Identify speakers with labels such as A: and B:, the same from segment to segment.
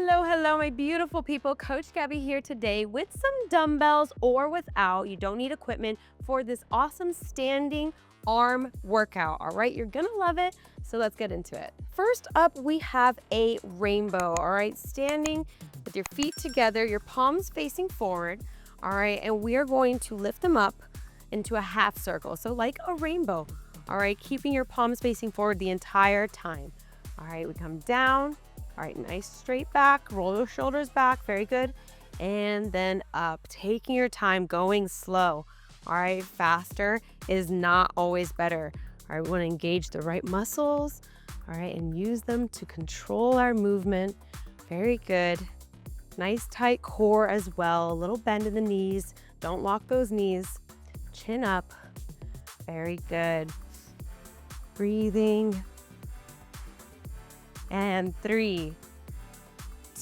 A: Hello, my beautiful people. Coach Gaby here today with some dumbbells or without. You don't need equipment for this awesome standing arm workout. All right, you're gonna love it. So let's get into it. First up, we have a rainbow. All right, standing with your feet together, your palms facing forward. All right, and we are going to lift them up into a half circle. So like a rainbow. All right, keeping your palms facing forward the entire time. All right, we come down. All right, nice straight back, roll those shoulders back, very good. And then up, taking your time, going slow. All right, faster is not always better. All right, we wanna engage the right muscles, all right, and use them to control our movement. Very good. Nice tight core as well, a little bend in the knees. Don't lock those knees. Chin up, very good. Breathing. And 3,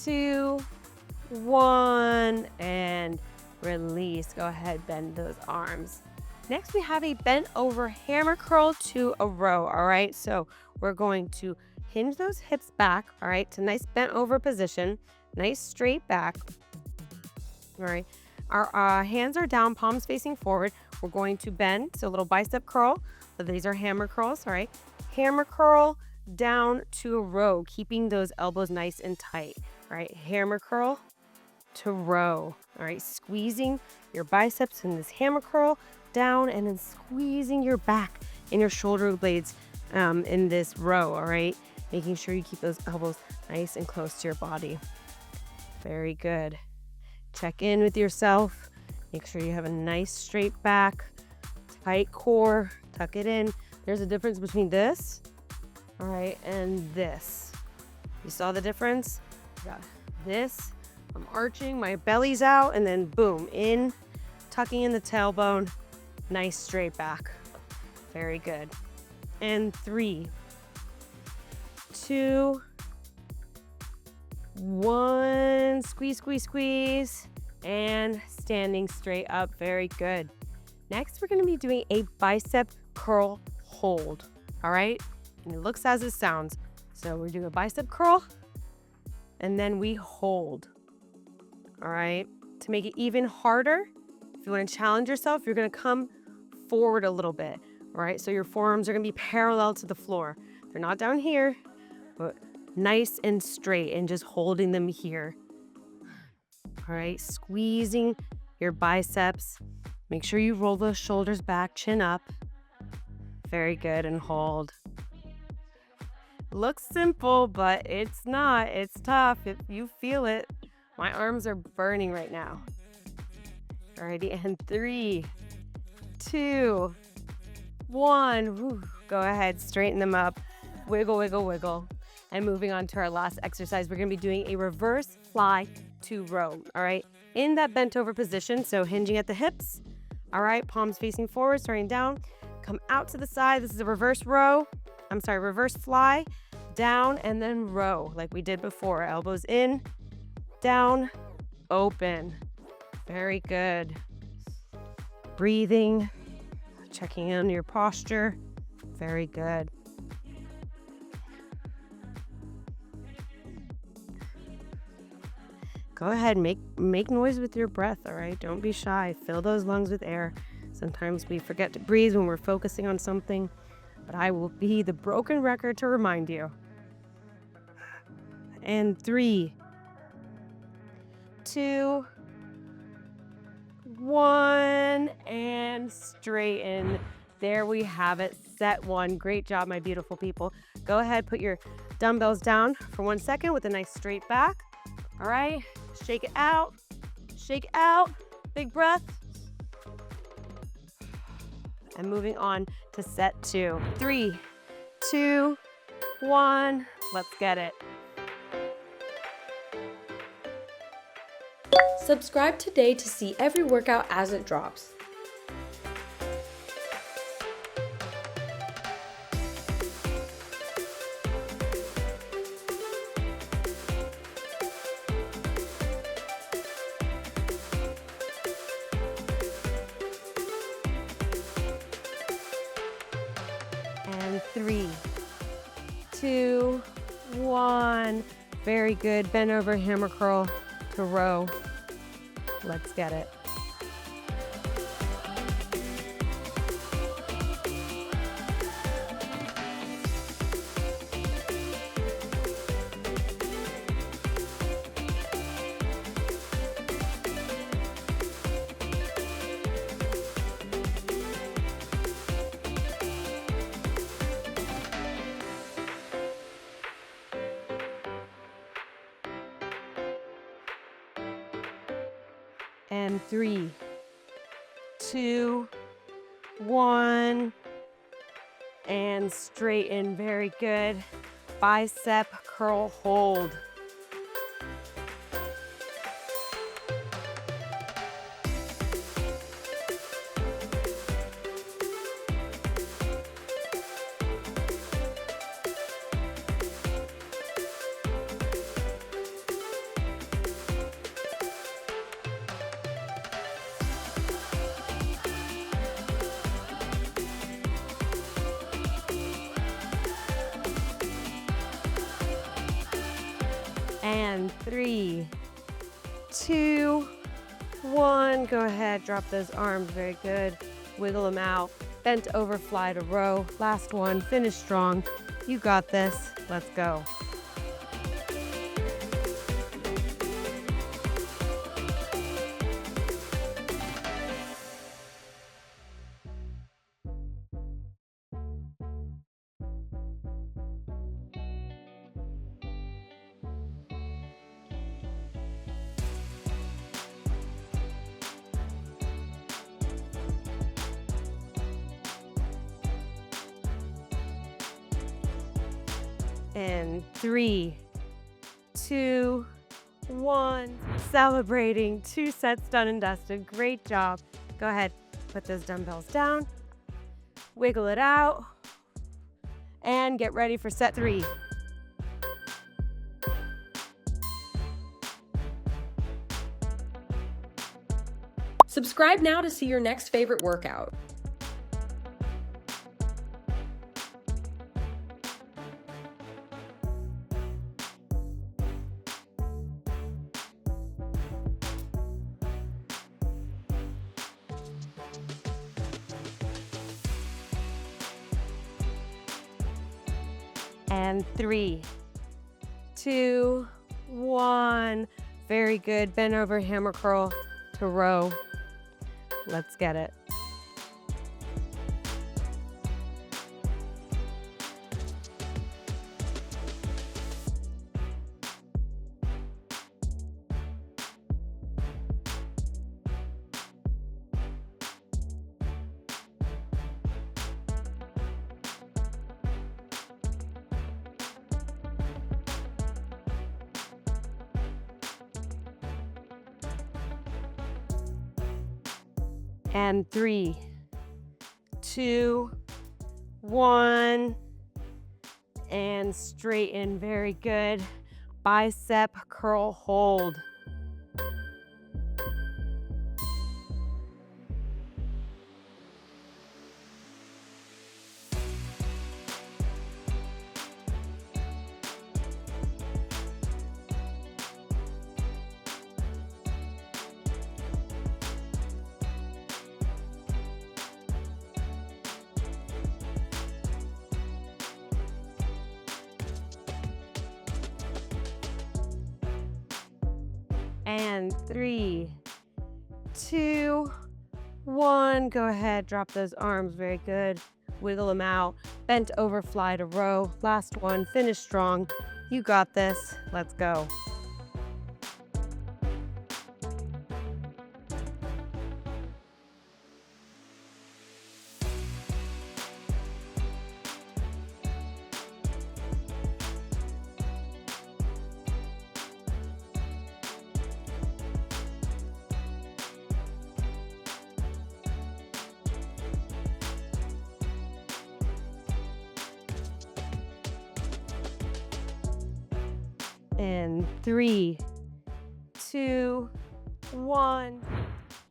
A: 2, 1, and release. Go ahead, bend those arms. Next, we have a bent over hammer curl to a row, all right? So we're going to hinge those hips back, all right, to nice bent over position, nice straight back, all right? Our hands are down, palms facing forward. We're going to bend, so a little bicep curl. So these are hammer curls, all right? Hammer curl, down to a row, keeping those elbows nice and tight. All right, hammer curl to row. All right, squeezing your biceps in this hammer curl down and then squeezing your back and your shoulder blades in this row. All right, making sure you keep those elbows nice and close to your body. Very good. Check in with yourself. Make sure you have a nice straight back, tight core, tuck it in. There's a difference between this, all right, and this. You saw the difference? Got this, I'm arching, my belly's out, and then boom, in, tucking in the tailbone, nice straight back. Very good. And 3, 2, 1, squeeze, squeeze, squeeze, and standing straight up. Very good. Next, we're gonna be doing a bicep curl hold, all right? And it looks as it sounds. So we're doing a bicep curl and then we hold, all right? To make it even harder, if you wanna challenge yourself, you're gonna come forward a little bit, all right? So your forearms are gonna be parallel to the floor. They're not down here, but nice and straight and just holding them here. All right, squeezing your biceps. Make sure you roll those shoulders back, chin up. Very good, and hold. Looks simple, but it's not. It's tough. If you feel it, my arms are burning right now. Alrighty, and 3, 2, 1. Whew. Go ahead, straighten them up. Wiggle, wiggle, wiggle. And moving on to our last exercise, we're gonna be doing a reverse fly to row, all right? In that bent over position, so hinging at the hips, all right? Palms facing forward, starting down. Come out to the side. This is a reverse fly, down and then row like we did before. Elbows in, down, open. Very good. Breathing, checking in your posture. Very good. Go ahead, make noise with your breath, all right? Don't be shy. Fill those lungs with air. Sometimes we forget to breathe when we're focusing on something, but I will be the broken record to remind you. And 3, 2, 1, and straighten. There we have it, set 1. Great job, my beautiful people. Go ahead, put your dumbbells down for 1 second with a nice straight back. All right, shake it out, big breath. And moving on to set 2. 3, 2, 1, let's get it.
B: Subscribe today to see every workout as it drops.
A: And 3, 2, 1. Very good. Bend over, hammer curl to row. Let's get it. And 3, 2, 1, and straighten. Very good. Bicep curl hold. And 3, 2, 1. Go ahead, drop those arms. Very good. Wiggle them out. Bent over, fly to row. Last one. Finish strong. You got this. Let's go. And 3, 2, 1. Celebrating 2 sets done and dusted. Great job. Go ahead, put those dumbbells down, wiggle it out, and get ready for set 3.
B: Subscribe now to see your next favorite workout.
A: And 3, 2, 1. Very good. Bend over, hammer curl to row. Let's get it. And 3, 2, 1, and straighten. Very good. Bicep curl hold. And 3, 2, 1. Go ahead, drop those arms. Very good. Wiggle them out. Bent over, fly to row. Last one. Finish strong. You got this. Let's go. And 3, 2, 1.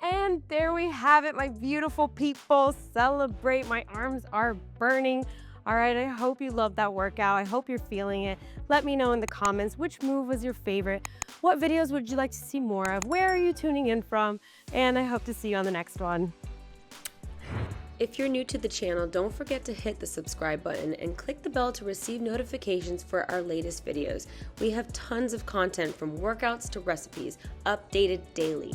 A: And there we have it, my beautiful people. Celebrate. My arms are burning. All right, I hope you loved that workout. I hope you're feeling it. Let me know in the comments which move was your favorite. What videos would you like to see more of? Where are you tuning in from? And I hope to see you on the next one.
B: If you're new to the channel, don't forget to hit the subscribe button and click the bell to receive notifications for our latest videos. We have tons of content from workouts to recipes, updated daily.